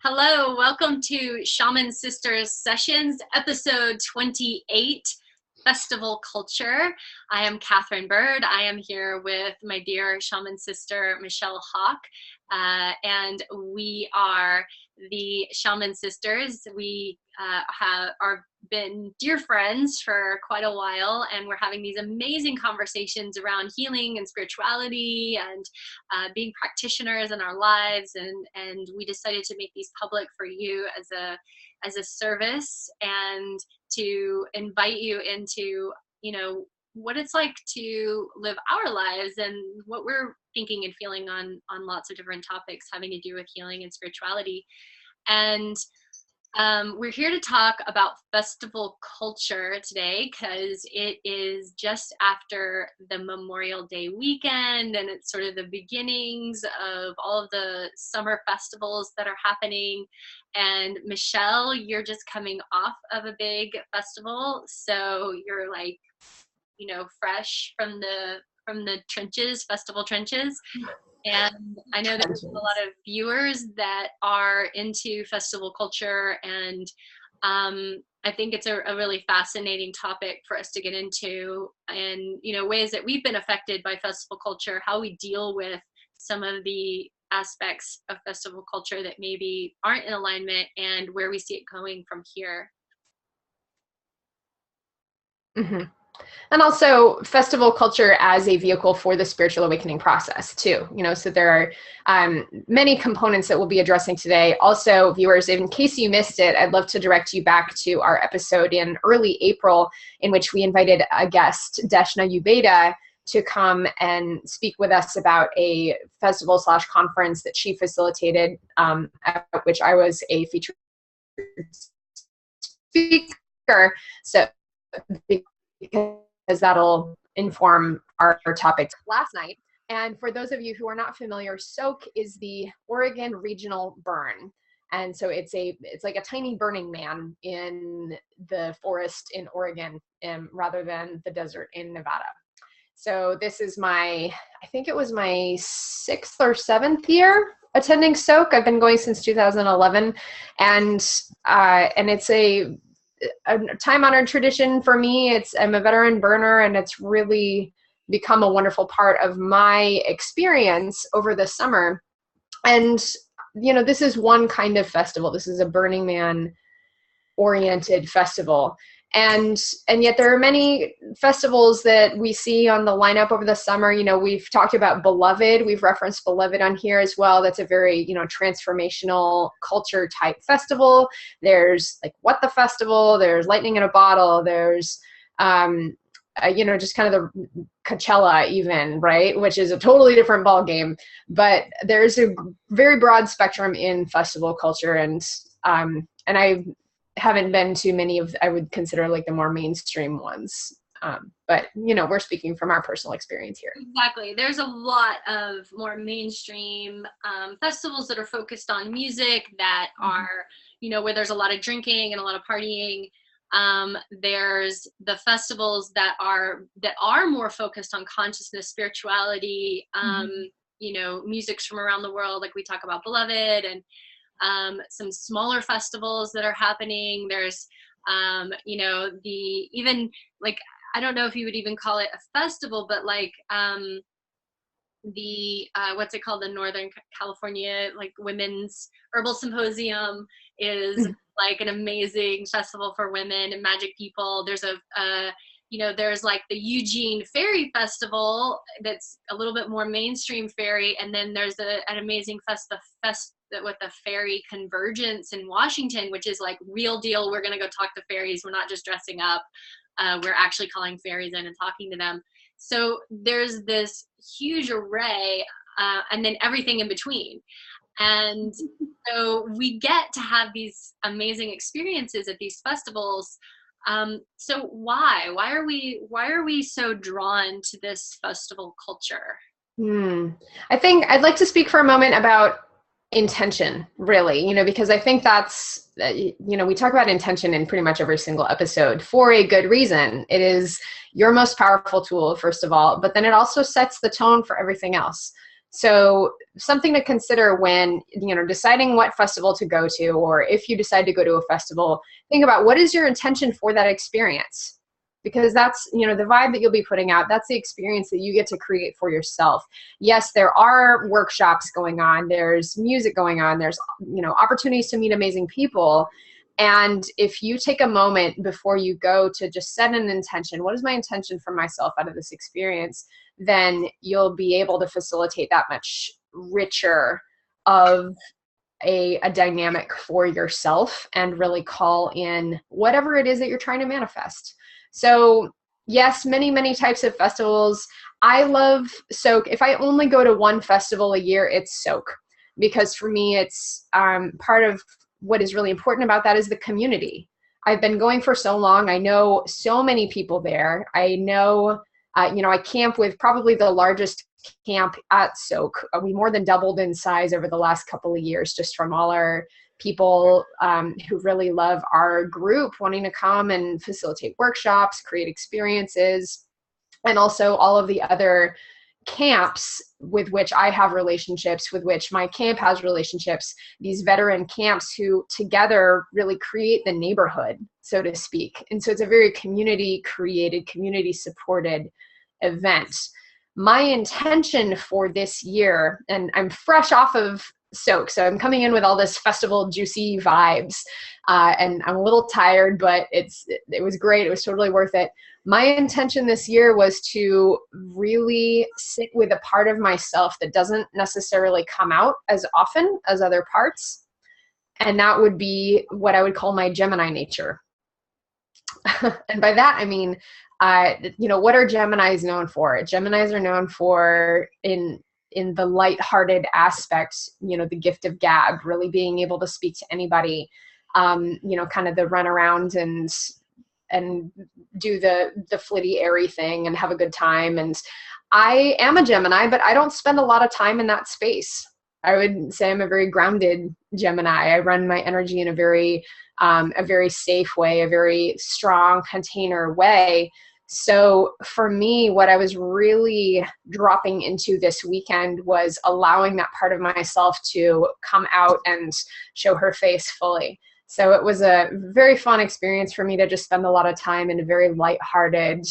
Hello, welcome to Shaman Sister Sessions, episode 28, Festival Culture. I am Katherine Bird. I am here with my dear Shaman sister, Michelle Hawk, and we are the Shaman Sisters. We have been dear friends for quite a while, and we're having these amazing conversations around healing and spirituality and being practitioners in our lives, and we decided to make these public for you as a service and to invite you into what it's like to live our lives and what we're thinking and feeling on lots of different topics having to do with healing and spirituality. And we're here to talk about festival culture today because it is just after the Memorial Day weekend, and it's sort of the beginnings of all of the summer festivals that are happening. And Michelle, you're just coming off of a big festival, so you're like, fresh from the trenches, festival trenches. And I know there's a lot of viewers that are into festival culture, and I think it's a really fascinating topic for us to get into, and ways that we've been affected by festival culture, how we deal with some of the aspects of festival culture that maybe aren't in alignment, and where we see it going from here. Mm-hmm. And also festival culture as a vehicle for the spiritual awakening process too, so there are many components that we'll be addressing today. Also, viewers, in case you missed it, I'd love to direct you back to our episode in early April in which we invited a guest, Deshna Ubeda, to come and speak with us about a festival/conference that she facilitated, at which I was a featured speaker. So because that'll inform our topics last night. And for those of you who are not familiar, Soak is the Oregon regional burn. And so it's like a tiny Burning Man in the forest in Oregon, rather than the desert in Nevada. So this is I think it was my 6th or 7th year attending Soak. I've been going since 2011. And it's a time-honored tradition for me. I'm a veteran burner, and it's really become a wonderful part of my experience over the summer. And this is one kind of festival. This is a Burning Man oriented festival, and yet there are many festivals that we see on the lineup over the summer. We've talked about Beloved. We've referenced Beloved on here as well. That's a very transformational culture type festival. There's like What the Festival, there's Lightning in a Bottle, there's just kind of the Coachella even, right, which is a totally different ball game. But there's a very broad spectrum in festival culture, and I haven't been to many of, I would consider, like the more mainstream ones. But we're speaking from our personal experience here. Exactly. There's a lot of more mainstream festivals that are focused on music, that are, where there's a lot of drinking and a lot of partying. There's the festivals that are more focused on consciousness, spirituality, musics from around the world, like we talk about Beloved, and some smaller festivals that are happening. There's even like, I don't know if you would even call it a festival, but like what's it called, the Northern California like Women's Herbal Symposium is like an amazing festival for women and magic people. There's there's like the Eugene Fairy Festival that's a little bit more mainstream fairy, and then there's an amazing with the fairy convergence in Washington, which is like real deal. We're gonna go talk to fairies. We're not just dressing up. We're actually calling fairies in and talking to them. So there's this huge array, and then everything in between. And so we get to have these amazing experiences at these festivals. So why are we so drawn to this festival culture? I think I'd like to speak for a moment about intention, really, because I think that's, we talk about intention in pretty much every single episode for a good reason. It is your most powerful tool, first of all, but then it also sets the tone for everything else. So something to consider when, deciding what festival to go to, or if you decide to go to a festival, think about what is your intention for that experience? Because that's, the vibe that you'll be putting out. That's the experience that you get to create for yourself. Yes, there are workshops going on. There's music going on. There's, opportunities to meet amazing people. And if you take a moment before you go to just set an intention, what is my intention for myself out of this experience? Then you'll be able to facilitate that much richer of a dynamic for yourself and really call in whatever it is that you're trying to manifest. So yes, many, many types of festivals. I love Soak. If I only go to one festival a year, it's Soak, because for me, it's part of what is really important about that is the community. I've been going for so long. I know so many people there. I know, I camp with probably the largest camp at Soak. We more than doubled in size over the last couple of years, just from all our people who really love our group wanting to come and facilitate workshops, create experiences, and also all of the other camps with which I have relationships, with which my camp has relationships, these veteran camps who together really create the neighborhood, so to speak. And so it's a very community created, community supported event. My intention for this year, and I'm fresh off of Soak, so I'm coming in with all this festival juicy vibes, and I'm a little tired, but it was great. It was totally worth it. My intention this year was to really sit with a part of myself that doesn't necessarily come out as often as other parts, and that would be what I would call my Gemini nature. And by that I mean, what are Geminis known for? Geminis are known for in the lighthearted aspect, the gift of gab, really being able to speak to anybody, kind of the run around and do the flitty, airy thing and have a good time. And I am a Gemini, but I don't spend a lot of time in that space. I would say I'm a very grounded Gemini. I run my energy in a very safe way, a very strong container way. So for me, what I was really dropping into this weekend was allowing that part of myself to come out and show her face fully. So it was a very fun experience for me to just spend a lot of time in a very lighthearted,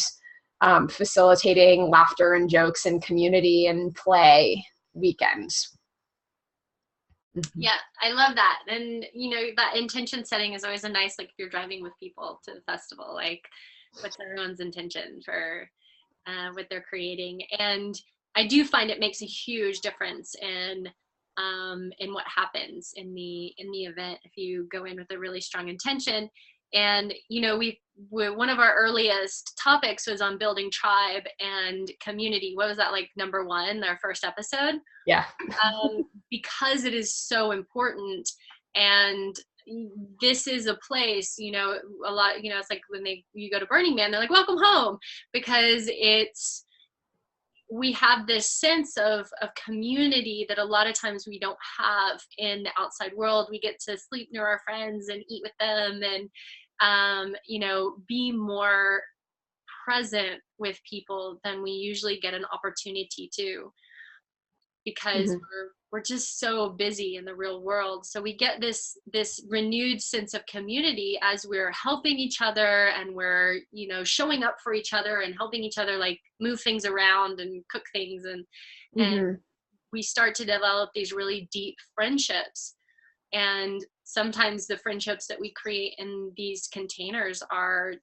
facilitating laughter and jokes and community and play weekend. Yeah, I love that. And, that intention setting is always a nice, like if you're driving with people to the festival, like what's everyone's intention for what they're creating. And I do find it makes a huge difference in what happens in the event if you go in with a really strong intention. And one of our earliest topics was on building tribe and community. What was that, like number one, our first episode? Yeah. Because it is so important. And this is a place, a lot, it's like when you go to Burning Man, they're like, welcome home, because we have this sense of community that a lot of times we don't have in the outside world. We get to sleep near our friends and eat with them and, be more present with people than we usually get an opportunity to, because we're just so busy in the real world. So we get this renewed sense of community as we're helping each other and we're, showing up for each other and helping each other, like move things around and cook things. And we start to develop these really deep friendships. And sometimes the friendships that we create in these containers are,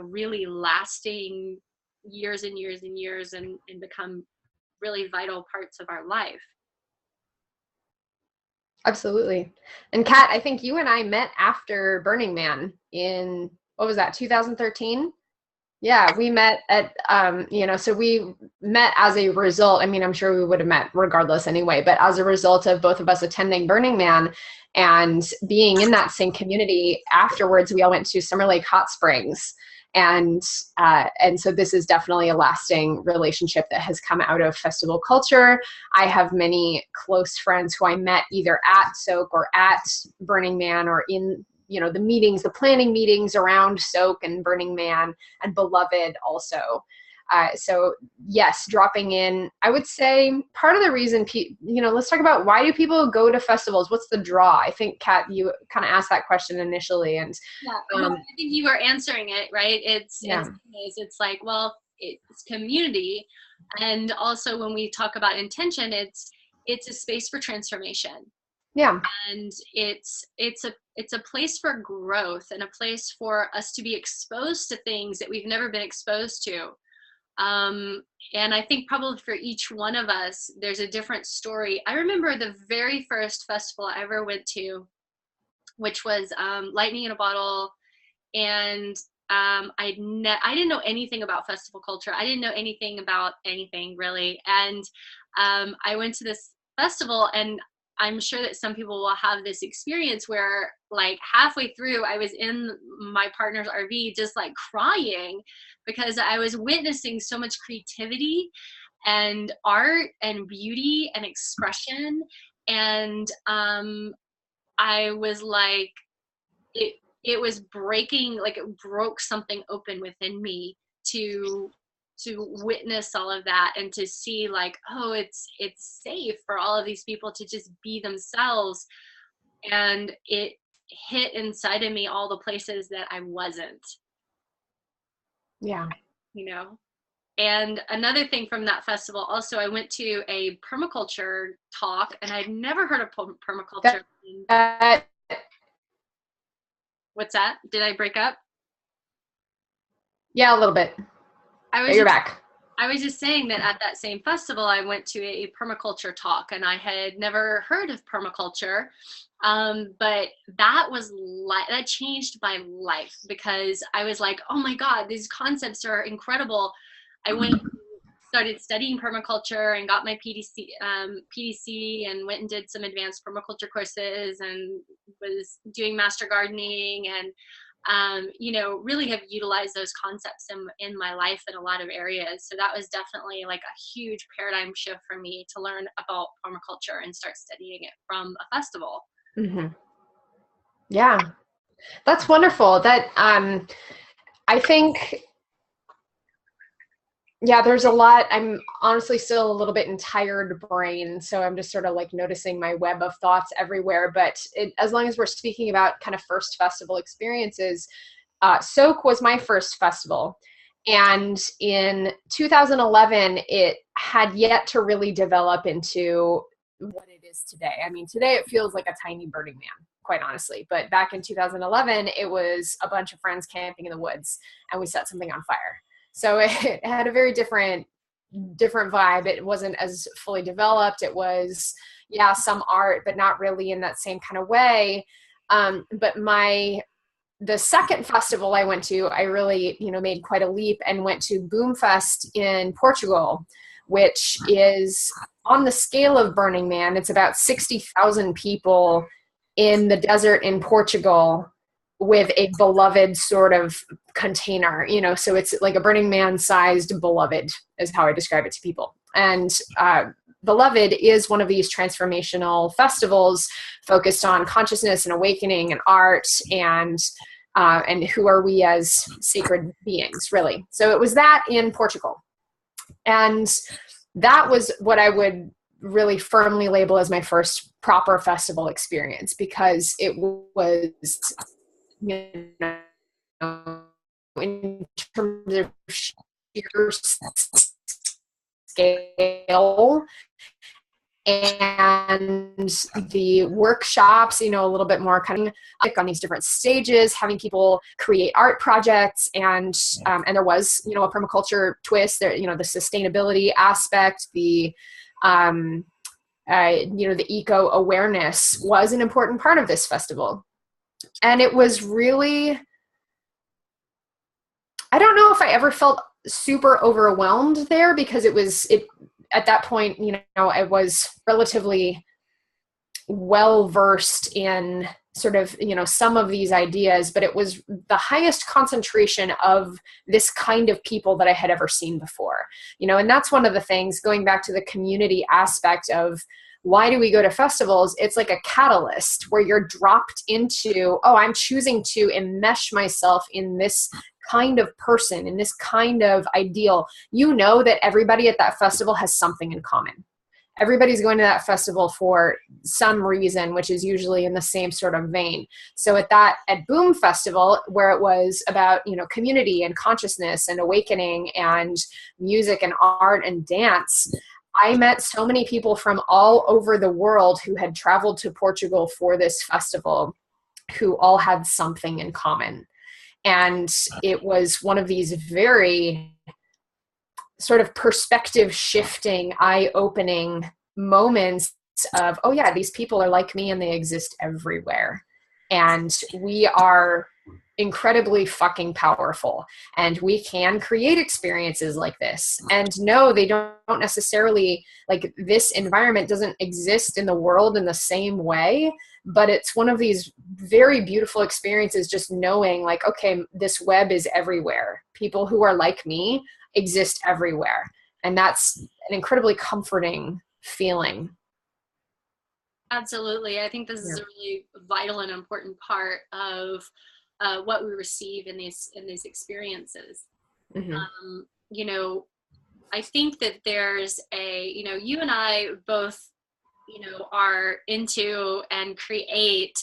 really lasting years and years and years and become really vital parts of our life. Absolutely. And Kat, I think you and I met after Burning Man in, what was that, 2013? Yeah, we met at, so we met as a result. I mean, I'm sure we would have met regardless anyway, but as a result of both of us attending Burning Man and being in that same community afterwards, we all went to Summer Lake Hot Springs. And so this is definitely a lasting relationship that has come out of festival culture. I have many close friends who I met either at Soak or at Burning Man or in, the meetings, the planning meetings around Soak and Burning Man, and Beloved also. So yes, dropping in, I would say part of the reason, let's talk about why do people go to festivals? What's the draw? I think, Kat, you kind of asked that question initially. And yeah, well, I think you were answering it, right? It's like, well, it's community. And also when we talk about intention, it's a space for transformation. Yeah. And it's a place for growth and a place for us to be exposed to things that we've never been exposed to. And I think probably for each one of us, there's a different story. I remember the very first festival I ever went to, which was Lightning in a Bottle. And I didn't know anything about festival culture. I didn't know anything about anything really. And I went to this festival, and I'm sure that some people will have this experience where like halfway through I was in my partner's RV just like crying because I was witnessing so much creativity and art and beauty and expression. And I was like, it was breaking, like it broke something open within me to witness all of that and to see like, oh, it's safe for all of these people to just be themselves. And it hit inside of me all the places that I wasn't. Yeah. And another thing from that festival, also, I went to a permaculture talk, and I'd never heard of permaculture. What's that? Did I break up? Yeah, a little bit. You're back. I was just saying that at that same festival, I went to a permaculture talk, and I had never heard of permaculture. But that changed my life, because I was like, oh my God, these concepts are incredible. I started studying permaculture and got my PDC and went and did some advanced permaculture courses and was doing master gardening and really have utilized those concepts in my life in a lot of areas. So that was definitely like a huge paradigm shift for me to learn about permaculture and start studying it from a festival. Mm-hmm. Yeah, that's wonderful. That I think, yeah, there's a lot. I'm honestly still a little bit in tired brain, so I'm just sort of like noticing my web of thoughts everywhere. But as long as we're speaking about kind of first festival experiences, Soak was my first festival. And in 2011, it had yet to really develop into what it is today. I mean, today it feels like a tiny Burning Man, quite honestly. But back in 2011, it was a bunch of friends camping in the woods, and we set something on fire. So it had a very different vibe. It wasn't as fully developed. It was, yeah, some art, but not really in that same kind of way. But the second festival I went to, I really, made quite a leap and went to Boomfest in Portugal, which is on the scale of Burning Man. It's about 60,000 people in the desert in Portugal with a beloved sort of container, so it's like a Burning Man sized beloved is how I describe it to people. And Beloved is one of these transformational festivals focused on consciousness and awakening and art and who are we as sacred beings, really. So it was that in Portugal. And that was what I would really firmly label as my first proper festival experience, because it was, in terms of sheer scale and the workshops, a little bit more kind of like on these different stages, having people create art projects, and there was, a permaculture twist there, the sustainability aspect, the the eco awareness was an important part of this festival. And it was really, I don't know if I ever felt super overwhelmed there, because at that point, I was relatively well versed in sort of, some of these ideas, but it was the highest concentration of this kind of people that I had ever seen before, and that's one of the things, going back to the community aspect of why do we go to festivals? It's like a catalyst where you're dropped into, oh, I'm choosing to enmesh myself in this kind of person, in this kind of ideal, you know that everybody at that festival has something in common. Everybody's going to that festival for some reason, which is usually in the same sort of vein. So at Boom Festival, where it was about, community and consciousness and awakening and music and art and dance, I met so many people from all over the world who had traveled to Portugal for this festival, who all had something in common. And it was one of these very sort of perspective shifting, eye-opening moments of, oh yeah, these people are like me and they exist everywhere. And we are incredibly fucking powerful, and we can create experiences like this. And no, they don't necessarily, like, this environment doesn't exist in the world in the same way, but it's one of these very beautiful experiences, just knowing like, okay, this web is everywhere. People who are like me exist everywhere. And that's an incredibly comforting feeling. Absolutely. I think this is a really vital and important part of what we receive in these experiences. Mm-hmm. I think that there's you and I both, are into and create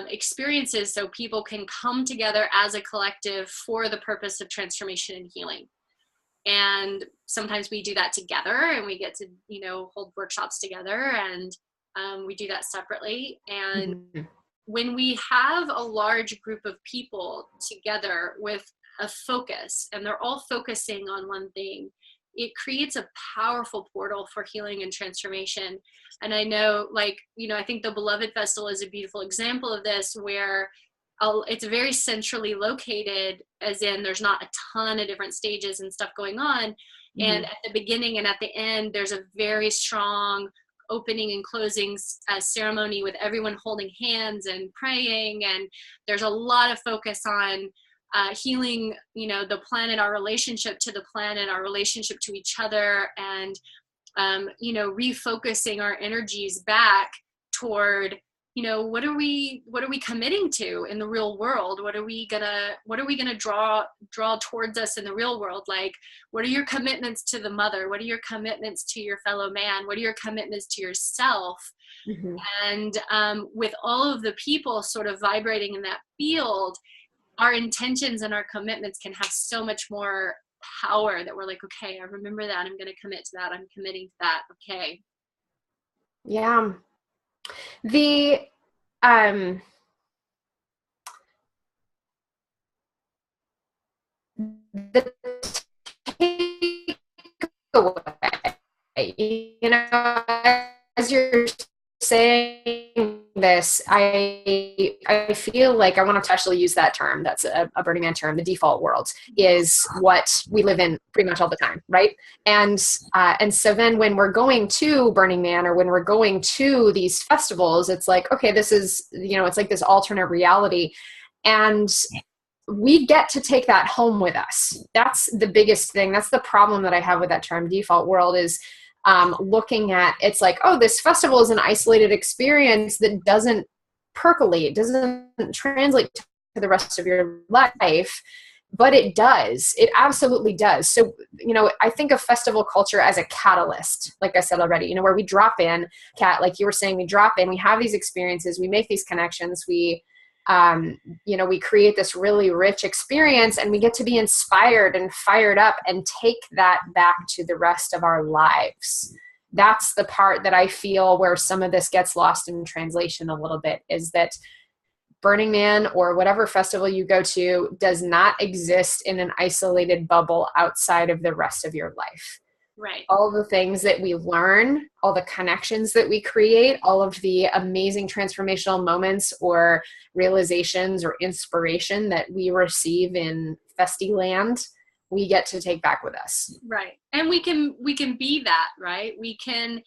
experiences so people can come together as a collective for the purpose of transformation and healing. And sometimes we do that together, and we get to, hold workshops together, and we do that separately. And Mm-hmm. when we have a large group of people together with a focus, and they're all focusing on one thing, it creates a powerful portal for healing and transformation. And I know, I think the Beloved Festival is a beautiful example of this, where it's very centrally located, as in there's not a ton of different stages and stuff going on. Mm-hmm. And at the beginning and at the end, there's a very strong opening and closing ceremony with everyone holding hands and praying. And there's a lot of focus on healing, the planet, our relationship to the planet, our relationship to each other, and, refocusing our energies back toward, what are we committing to in the real world? What are we gonna draw towards us in the real world? Like, what are your commitments to the mother? What are your commitments to your fellow man? What are your commitments to yourself? Mm-hmm. And with all of the people sort of vibrating in that field, our intentions and our commitments can have so much more power, that we're like, okay, I remember that. I'm going to commit to that. I'm committing to that. Okay. Yeah. The takeaway, as you're saying this, I feel like I want to actually use that term. That's a Burning Man term. The default world is what we live in pretty much all the time, right? And so then when we're going to Burning Man, or when we're going to these festivals, it's like, okay, this is, it's like this alternate reality, and we get to take that home with us. That's the biggest thing. That's the problem that I have with that term, default world, is looking at, it's like, oh, this festival is an isolated experience that doesn't percolate, doesn't translate to the rest of your life. But it does. It absolutely does. So, I think of festival culture as a catalyst, like I said already, where we drop in, like you were saying, we drop in, we have these experiences, we make these connections, we create this really rich experience, and we get to be inspired and fired up and take that back to the rest of our lives. That's the part that I feel where some of this gets lost in translation a little bit, is that Burning Man, or whatever festival you go to, does not exist in an isolated bubble outside of the rest of your life. Right. All the things that we learn, all the connections that we create, all of the amazing transformational moments or realizations or inspiration that we receive in Festiland, we get to take back with us. Right. And we can be that, right? We can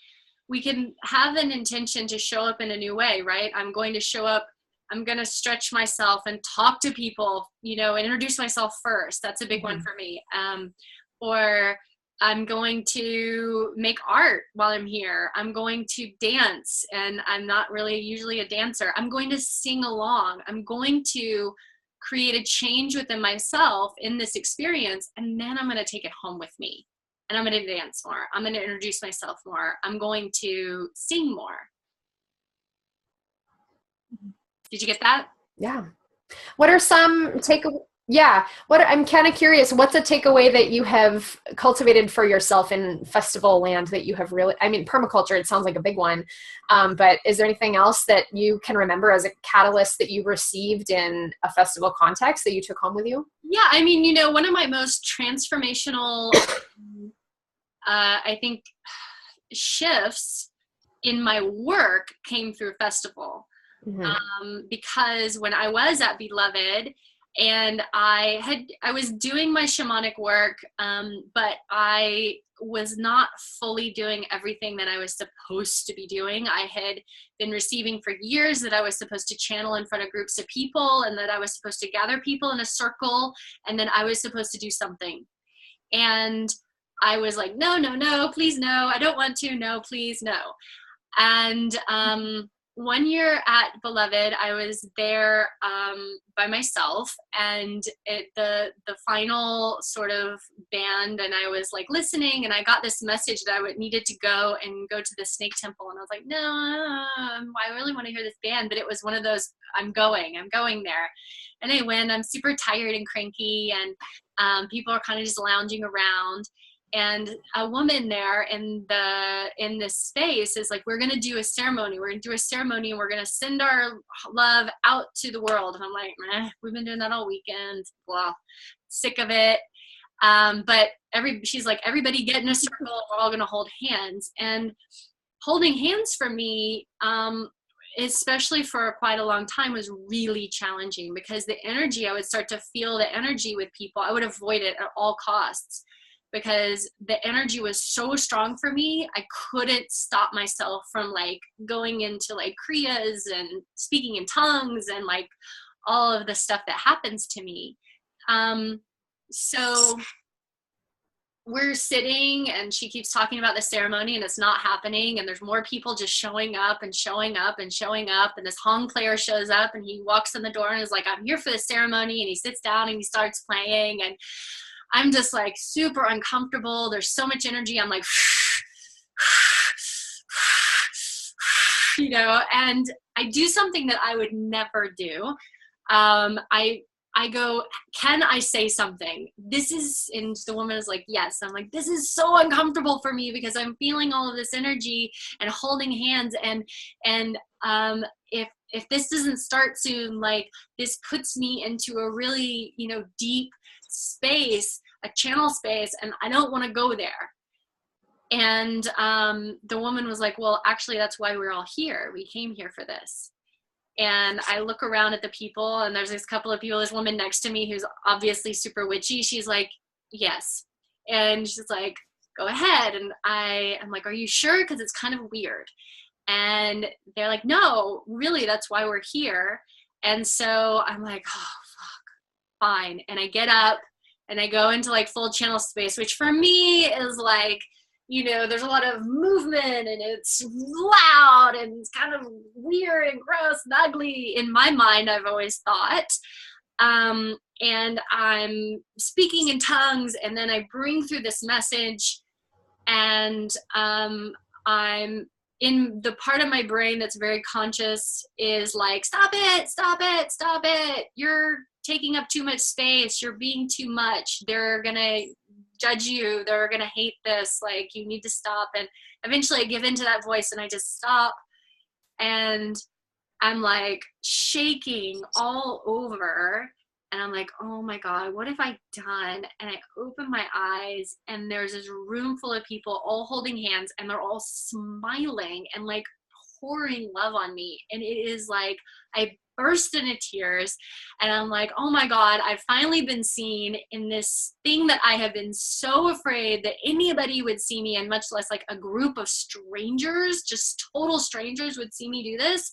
have an intention to show up in a new way, right? I'm going to show up, I'm going to stretch myself and talk to people, introduce myself first. That's a big one for me. Or I'm going to make art while I'm here. I'm going to dance, and I'm not really usually a dancer. I'm going to sing along. I'm going to create a change within myself in this experience, and then I'm going to take it home with me. And I'm going to dance more. I'm going to introduce myself more. I'm going to sing more. Did you get that? Yeah. What are some I'm kind of curious, what's a takeaway that you have cultivated for yourself in festival land that you have really, I mean, permaculture, it sounds like a big one. But is there anything else that you can remember as a catalyst that you received in a festival context that you took home with you? Yeah. I mean, one of my most transformational, I think, shifts in my work came through festival. Because when I was at Beloved and I was doing my shamanic work, but I was not fully doing everything that I was supposed to be doing. I had been receiving for years that I was supposed to channel in front of groups of people, and that I was supposed to gather people in a circle, and then I was supposed to do something. And I was like, no, please, no, I don't want to, no, please, no. And one year at Beloved, I was there by myself, and the final sort of band, and I was like listening, and I got this message that I needed to go to the snake temple, and I was like, no, I really want to hear this band, but it was one of those, I'm going there. And I went. I'm super tired and cranky, and people are kind of just lounging around. And a woman there in this space is like, we're going to do a ceremony. We're going to do a ceremony, and we're going to send our love out to the world. And I'm like, we've been doing that all weekend. Blah, sick of it. But she's like, everybody get in a circle. We're all going to hold hands. And holding hands for me, especially for quite a long time, was really challenging, because the energy, I would start to feel the energy with people. I would avoid it at all costs, because the energy was so strong for me. I couldn't stop myself from like going into like kriyas and speaking in tongues and like all of the stuff that happens to me. So we're sitting, and she keeps talking about the ceremony, and it's not happening, and there's more people just showing up and showing up and showing up, and this hong player shows up, and he walks in the door and is like, I'm here for the ceremony, and he sits down and he starts playing, and I'm just like super uncomfortable. There's so much energy. I'm like, and I do something that I would never do. I go, can I say something? And the woman is like, yes. I'm like, this is so uncomfortable for me, because I'm feeling all of this energy and holding hands. And if this doesn't start soon, like, this puts me into a really, deep space, a channel space, and I don't want to go there. And the woman was like, well, actually, that's why we're all here. We came here for this. And I look around at the people, and there's this couple of people, this woman next to me who's obviously super witchy. She's like, yes. And she's like, go ahead. And I'm like, are you sure? Because it's kind of weird. And they're like, no, really, that's why we're here. And so I'm like, oh, fuck, fine. And I get up and I go into like full channel space, which for me is like, there's a lot of movement, and it's loud, and it's kind of weird and gross and ugly in my mind, I've always thought. And I'm speaking in tongues, and then I bring through this message, and I'm in the part of my brain that's very conscious is like, stop it, stop it, stop it. You're taking up too much space. You're being too much. They're going to judge you. They're going to hate this. Like, you need to stop. And eventually I give into that voice, and I just stop. And I'm like shaking all over. And I'm like, oh my God, what have I done? And I open my eyes, and there's this room full of people all holding hands, and they're all smiling and like pouring love on me. And it is like, I burst into tears, and I'm like, oh my God, I've finally been seen in this thing that I have been so afraid that anybody would see me, and much less like a group of strangers, just total strangers, would see me do this.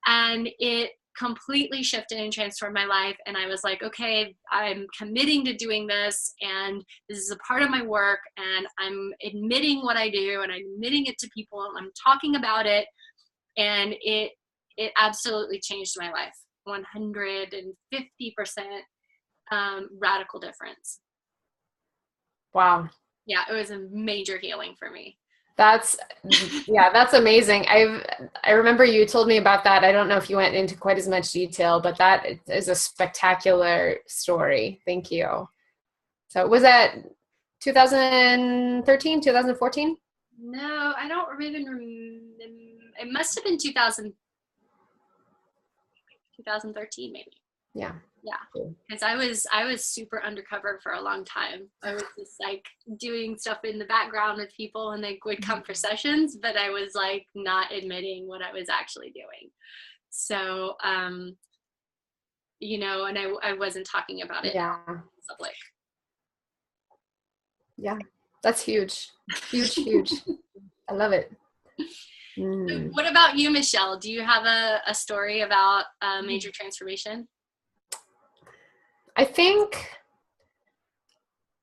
And it completely shifted and transformed my life. And I was like, okay, I'm committing to doing this, and this is a part of my work, and I'm admitting what I do, and I'm admitting it to people, and I'm talking about it. And it absolutely changed my life. 150% radical difference. Wow. Yeah, it was a major healing for me. That's amazing. I remember you told me about that. I don't know if you went into quite as much detail, but that is a spectacular story. Thank you. So was that 2013, 2014? No, I don't even remember. It must have been 2013 maybe. Yeah. Yeah, because I was super undercover for a long time. I was just like doing stuff in the background with people, and they would come for sessions, but I was like not admitting what I was actually doing. So, you know, and I wasn't talking about it in public. Yeah, that's huge, huge, huge. I love it. So what about you, Michelle? Do you have a story about a major transformation? I think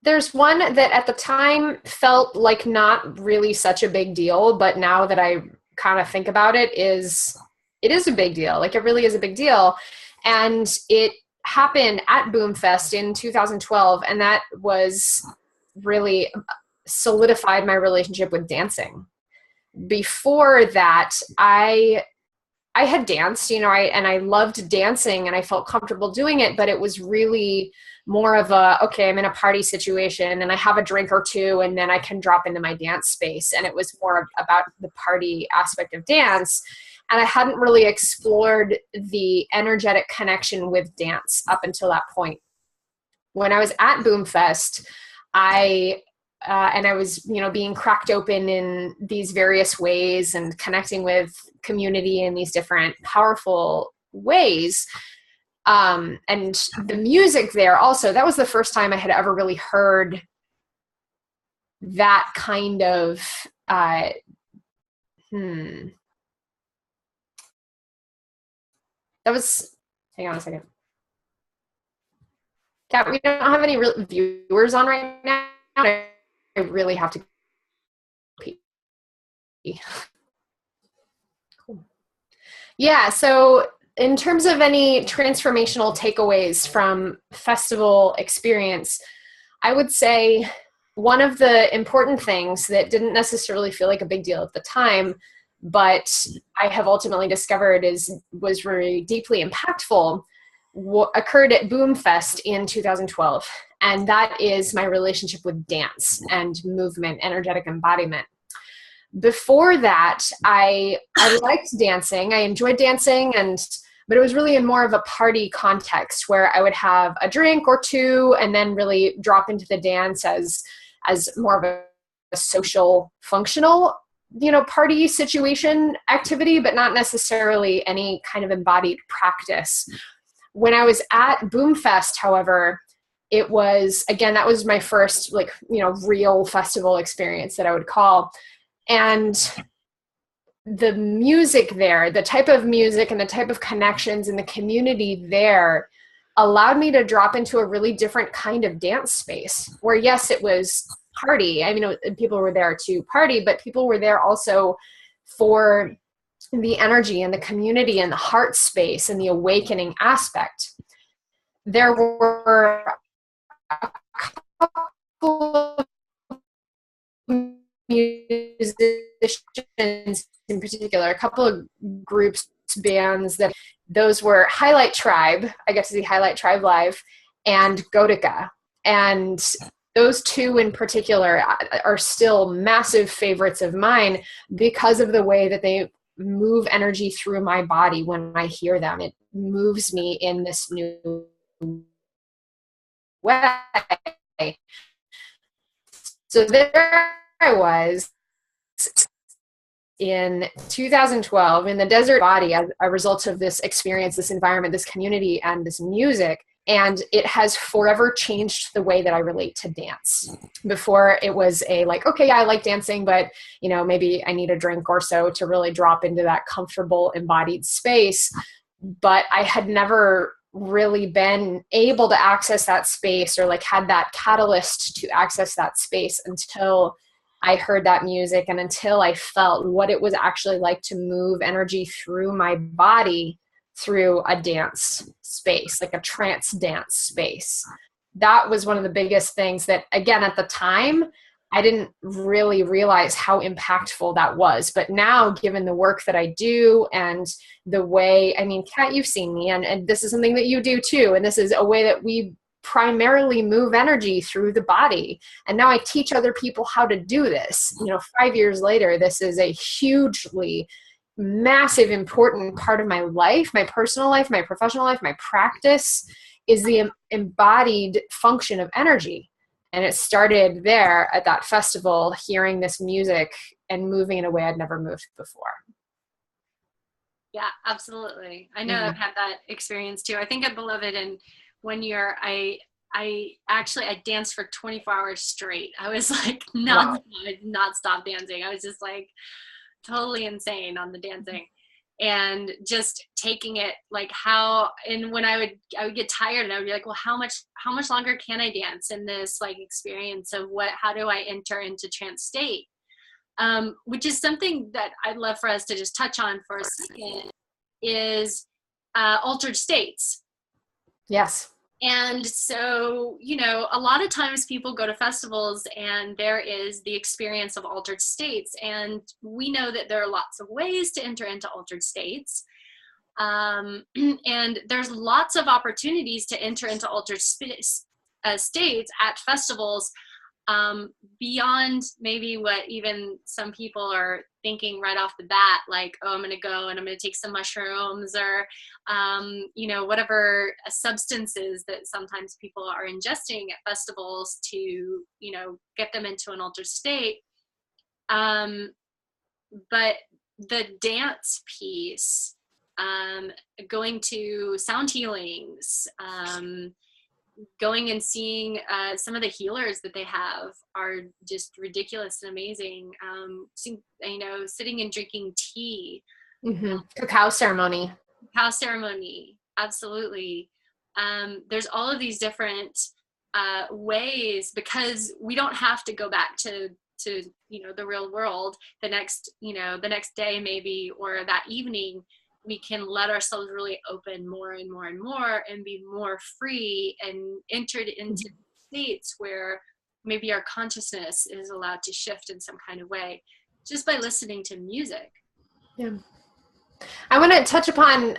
there's one that at the time felt like not really such a big deal, but now that I kind of think about it is a big deal. Like, it really is a big deal. And it happened at Boomfest in 2012, and that was really solidified my relationship with dancing. Before that, I had danced, you know, and I loved dancing and I felt comfortable doing it, but it was really more of a, okay, I'm in a party situation and I have a drink or two and then I can drop into my dance space. And it was more about the party aspect of dance. And I hadn't really explored the energetic connection with dance up until that point. When I was at Boomfest, I was, you know, being cracked open in these various ways and connecting with community in these different powerful ways. And the music there also, that was the first time I had ever really heard that kind of, that was, hang on a second. Kat, we don't have any real viewers on right now. I really have to pee. Cool. Yeah, so in terms of any transformational takeaways from festival experience, I would say one of the important things that didn't necessarily feel like a big deal at the time, but I have ultimately discovered was really deeply impactful, occurred at Boomfest in 2012. And that is my relationship with dance and movement, energetic embodiment. Before that, I liked dancing. I enjoyed dancing, but it was really in more of a party context where I would have a drink or two and then really drop into the dance as more of a social, functional, you know, party situation activity, but not necessarily any kind of embodied practice. When I was at Boomfest, however, it was, again, that was my first, like, you know, real festival experience that I would call. And the music there, the type of music and the type of connections in the community there allowed me to drop into a really different kind of dance space where, yes, it was party. I mean, people were there to party, but people were there also for the energy and the community and the heart space and the awakening aspect. There were a couple of musicians in particular, a couple of groups, bands, that those were Highlight Tribe, I guess the Highlight Tribe Live, and Gotica. And those two in particular are still massive favorites of mine because of the way that they move energy through my body when I hear them. It moves me in this new way. So there I was in 2012 in the desert body as a result of this experience, this environment, this community, and this music. And it has forever changed the way that I relate to dance. Before, it was like, okay, yeah, I like dancing, but, you know, maybe I need a drink or so to really drop into that comfortable embodied space. But I had never really been able to access that space or like had that catalyst to access that space until I heard that music and until I felt what it was actually like to move energy through my body through a dance space, like a trance dance space. That was one of the biggest things that, again, at the time, I didn't really realize how impactful that was. But now, given the work that I do and the way, I mean, Kat, you've seen me, and this is something that you do too. And this is a way that we primarily move energy through the body. And now I teach other people how to do this. 5 years later, this is a hugely massive, important part of my life, my personal life, my professional life, my practice is the embodied function of energy. And it started there at that festival, hearing this music and moving in a way I'd never moved before. Yeah, absolutely. I know I've had that experience too. I think at Beloved and 1 year, I danced for 24 hours straight. I was like, I did not stop dancing. I was just like totally insane on the dancing. And just taking it like and when I would get tired and I would be like, well, how much longer can I dance in this like experience of how do I enter into trance state? Which is something that I'd love for us to just touch on for a second is altered states. Yes. And so, a lot of times people go to festivals and there is the experience of altered states. And we know that there are lots of ways to enter into altered states. And there's lots of opportunities to enter into altered states at festivals, beyond maybe what even some people are thinking right off the bat, like, oh, I'm going to go and I'm going to take some mushrooms or, whatever substances that sometimes people are ingesting at festivals to, get them into an altered state. But the dance piece, going to sound healings, going and seeing some of the healers that they have are just ridiculous and amazing. Sitting and drinking tea. Cacao ceremony. Absolutely. There's all of these different ways, because we don't have to go back to the real world the next day maybe, or that evening. We can let ourselves really open more and more and more and be more free and entered into states where maybe our consciousness is allowed to shift in some kind of way just by listening to music. Yeah. I want to touch upon,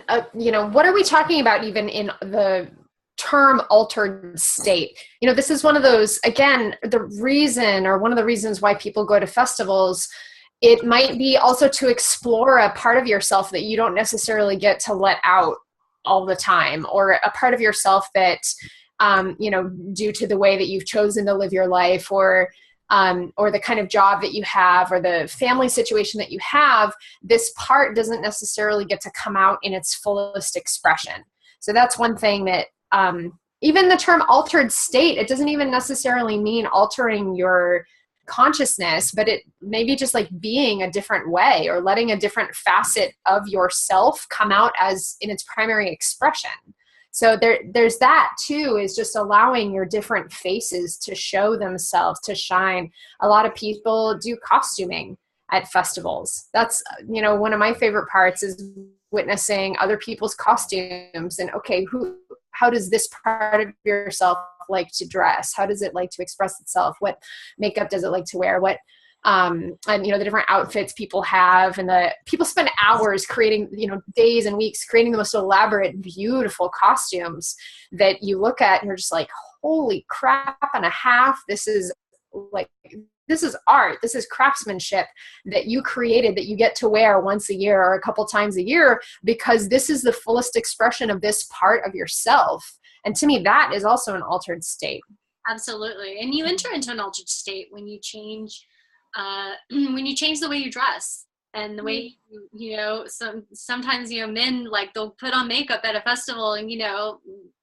what are we talking about even in the term altered state? This is one of those, again, one of the reasons why people go to festivals. It might be also to explore a part of yourself that you don't necessarily get to let out all the time, or a part of yourself that, due to the way that you've chosen to live your life, or the kind of job that you have, or the family situation that you have, this part doesn't necessarily get to come out in its fullest expression. So that's one thing that, even the term altered state, it doesn't even necessarily mean altering your consciousness, but it maybe just like being a different way, or letting a different facet of yourself come out as in its primary expression. So there's that too, is just allowing your different faces to show themselves, to shine. A lot of people do costuming at festivals. That's, one of my favorite parts is witnessing other people's costumes and, okay, how does this part of yourself like to dress? How does it like to express itself? What makeup does it like to wear? What, and the different outfits people have, and the people spend hours creating, days and weeks creating the most elaborate, beautiful costumes that you look at and you're just like, holy crap and a half. This is art. This is craftsmanship that you created, that you get to wear once a year or a couple times a year, because this is the fullest expression of this part of yourself. And to me, that is also an altered state. Absolutely. And you enter into an altered state when you change the way you dress, and the way sometimes men, like, they'll put on makeup at a festival and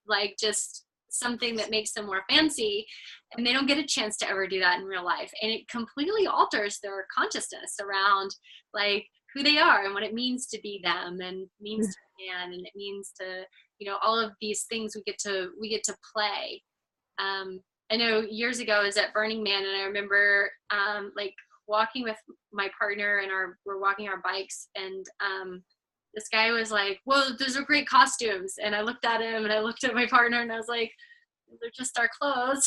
like just something that makes them more fancy, and they don't get a chance to ever do that in real life, and it completely alters their consciousness around like who they are and what it means to be them, and means to be a man, and it means to all of these things we get to play. I know years ago I was at Burning Man, and I remember like walking with my partner, and we're walking our bikes, and this guy was like, well, those are great costumes. And I looked at him and I looked at my partner and I was like, they're just our clothes.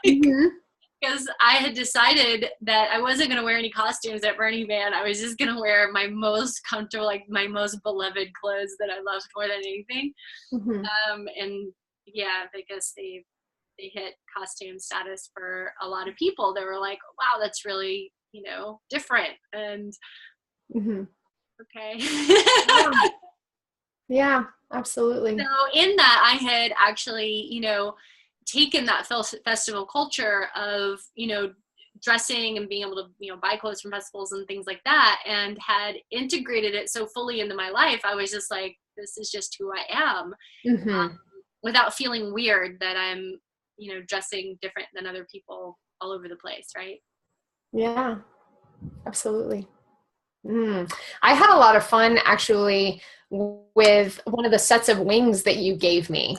Mm-hmm. Because I had decided that I wasn't going to wear any costumes at Burning Man. I was just going to wear my most comfortable, like my most beloved clothes that I loved more than anything. Mm-hmm. And yeah, because they hit costume status for a lot of people. They were like, wow, that's really, different. And Mm-hmm. okay. Yeah, absolutely. So in that, I had actually, taken that festival culture of, dressing and being able to, buy clothes from festivals and things like that, and had integrated it so fully into my life. I was just like, this is just who I am, Mm-hmm. without feeling weird that I'm, dressing different than other people all over the place. Right. Yeah, absolutely. I had a lot of fun actually with one of the sets of wings that you gave me.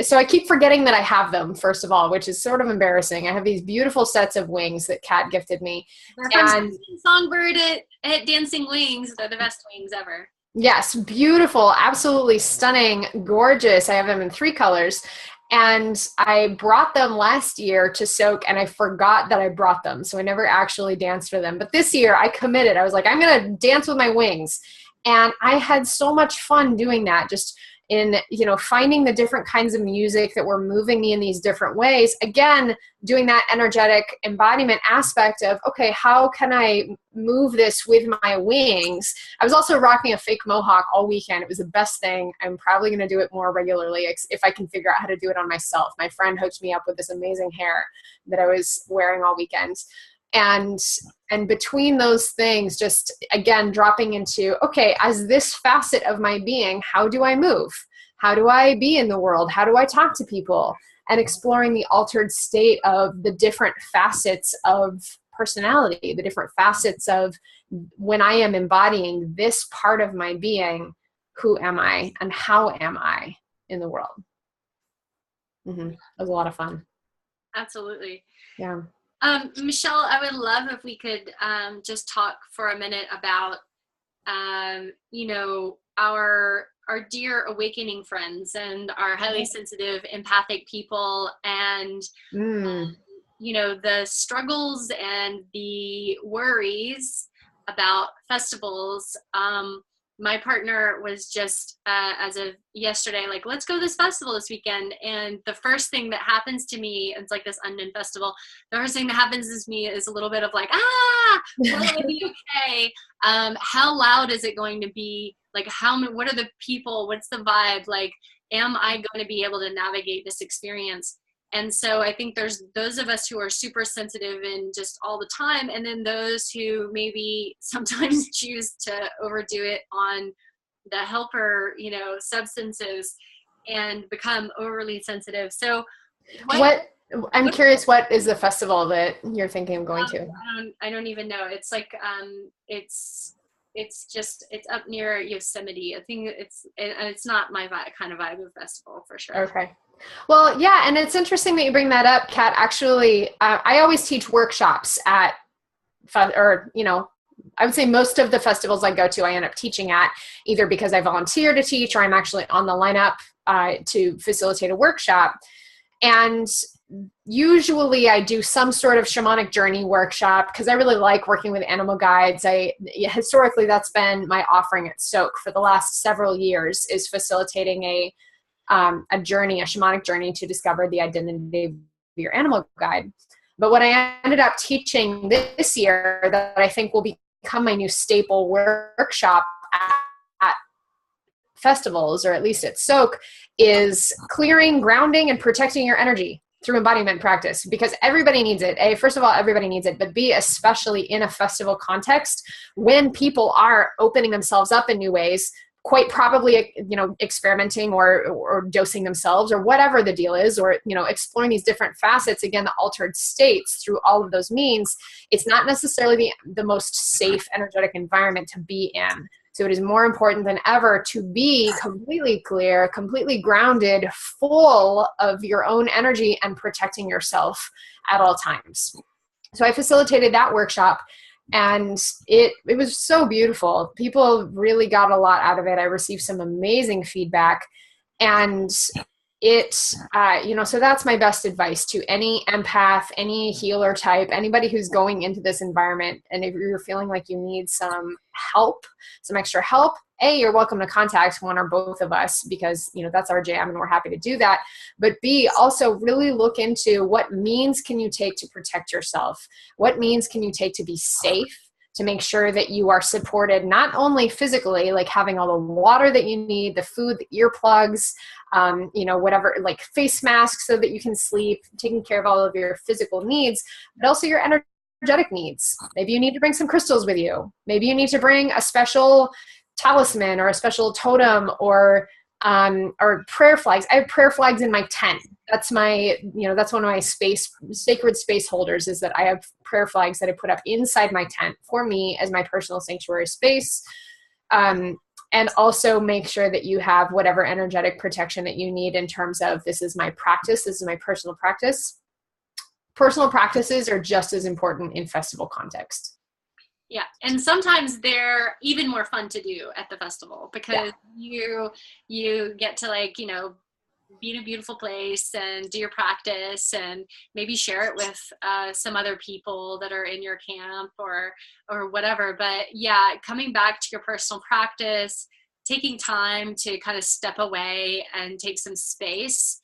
So I keep forgetting that I have them, first of all, which is sort of embarrassing. I have these beautiful sets of wings that Kat gifted me. They're from Songbird at Dancing Wings. They're the best wings ever. Yes, beautiful, absolutely stunning, gorgeous. I have them in 3 colors. And I brought them last year to soak, and I forgot that I brought them. So I never actually danced with them. But this year I committed. I was like, I'm going to dance with my wings. And I had so much fun doing that, just in, finding the different kinds of music that were moving me in these different ways. Again, doing that energetic embodiment aspect of, okay, how can I move this with my wings? I was also rocking a fake mohawk all weekend. It was the best thing. I'm probably going to do it more regularly if I can figure out how to do it on myself. My friend hooked me up with this amazing hair that I was wearing all weekend. And between those things, just again, dropping into, okay, as this facet of my being, how do I move? How do I be in the world? How do I talk to people? And exploring the altered state of the different facets of personality, the different facets of when I am embodying this part of my being, who am I and how am I in the world? It was a lot of fun. Absolutely. Yeah. Michelle, I would love if we could just talk for a minute about, our dear awakening friends and our highly sensitive, empathic people, and, the struggles and the worries about festivals. My partner was just, as of yesterday, like, let's go to this festival this weekend. And the first thing that happens to me, it's like this unknown festival, the first thing that happens to me is a little bit of like, will it be okay? How loud is it going to be? Like, what are the people? What's the vibe? Like, am I going to be able to navigate this experience? And so I think there's those of us who are super sensitive and just all the time, and then those who maybe sometimes choose to overdo it on the helper, substances, and become overly sensitive. So I'm curious, what is the festival that you're thinking of going to? I don't even know. It's like, it's up near Yosemite. I think it's not my kind of vibe of festival for sure. Okay. Well, yeah. And it's interesting that you bring that up, Kat. Actually, I always teach workshops at, I would say most of the festivals I go to, I end up teaching at, either because I volunteer to teach or I'm actually on the lineup to facilitate a workshop. And usually I do some sort of shamanic journey workshop because I really like working with animal guides. Historically, that's been my offering at Soak for the last several years, is facilitating a journey, a shamanic journey to discover the identity of your animal guide. But what I ended up teaching this year that I think will become my new staple workshop at festivals, or at least at Soak, is clearing, grounding, and protecting your energy through embodiment practice, because everybody needs it. A, first of all, everybody needs it, but B, especially in a festival context, when people are opening themselves up in new ways, quite probably, experimenting or dosing themselves or whatever the deal is, or, exploring these different facets, again, the altered states through all of those means, it's not necessarily the most safe energetic environment to be in. So it is more important than ever to be completely clear, completely grounded, full of your own energy and protecting yourself at all times. So I facilitated that workshop. And it was so beautiful. People really got a lot out of it. I received some amazing feedback. And so that's my best advice to any empath, any healer type, anybody who's going into this environment. And if you're feeling like you need some help, some extra help, A, you're welcome to contact one or both of us, because, that's our jam and we're happy to do that. But B, also really look into what means can you take to protect yourself? What means can you take to be safe? To make sure that you are supported, not only physically, like having all the water that you need, the food, the earplugs, whatever, like face masks so that you can sleep, taking care of all of your physical needs, but also your energetic needs. Maybe you need to bring some crystals with you. Maybe you need to bring a special talisman or a special totem or prayer flags. I have prayer flags in my tent. That's that's one of my sacred space holders, is that I have prayer flags that I put up inside my tent for me as my personal sanctuary space. And also make sure that you have whatever energetic protection that you need in terms of, this is my practice, this is my personal practice. Personal practices are just as important in festival context. Yeah, and sometimes they're even more fun to do at the festival, because you get to be in a beautiful place and do your practice and maybe share it with some other people that are in your camp or whatever. But yeah, coming back to your personal practice, taking time to kind of step away and take some space,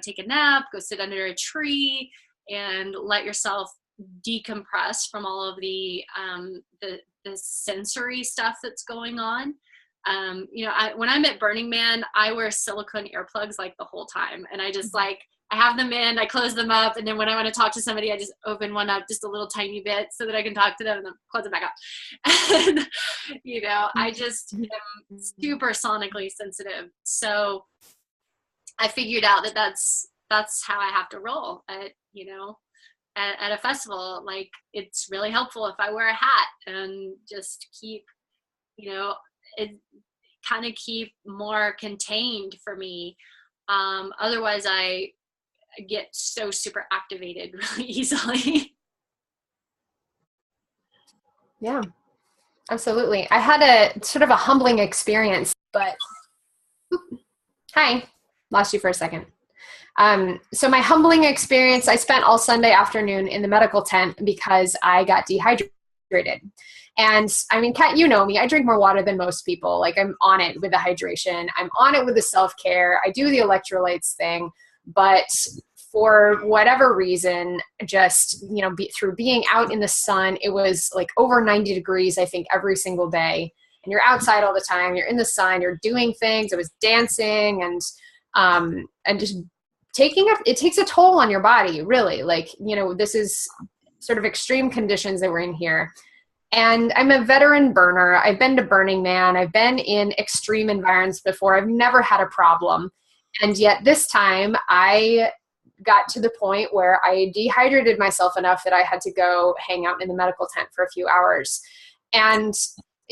take a nap, go sit under a tree and let yourself decompress from all of the sensory stuff that's going on. When I'm at Burning Man, I wear silicone earplugs like the whole time, and I just I have them in, I close them up, and then when I want to talk to somebody, I just open one up just a little tiny bit so that I can talk to them, and then close it back up. And I just am super sonically sensitive, so I figured out that that's how I have to roll at a festival. Like, it's really helpful if I wear a hat and just keep it kind of keep more contained for me. Otherwise I get so super activated really easily. Yeah, absolutely. I had a sort of a humbling experience, but hi, lost you for a second. So my humbling experience, I spent all Sunday afternoon in the medical tent because I got dehydrated. And I mean, Kat, you know me, I drink more water than most people. Like, I'm on it with the hydration. I'm on it with the self-care. I do the electrolytes thing, but for whatever reason, just, through being out in the sun, it was like over 90 degrees, I think, every single day. And you're outside all the time, you're in the sun, you're doing things. I was dancing and just it takes a toll on your body, really. This is sort of extreme conditions that we're in here. And I'm a veteran burner. I've been to Burning Man. I've been in extreme environments before. I've never had a problem. And yet this time I got to the point where I dehydrated myself enough that I had to go hang out in the medical tent for a few hours. And,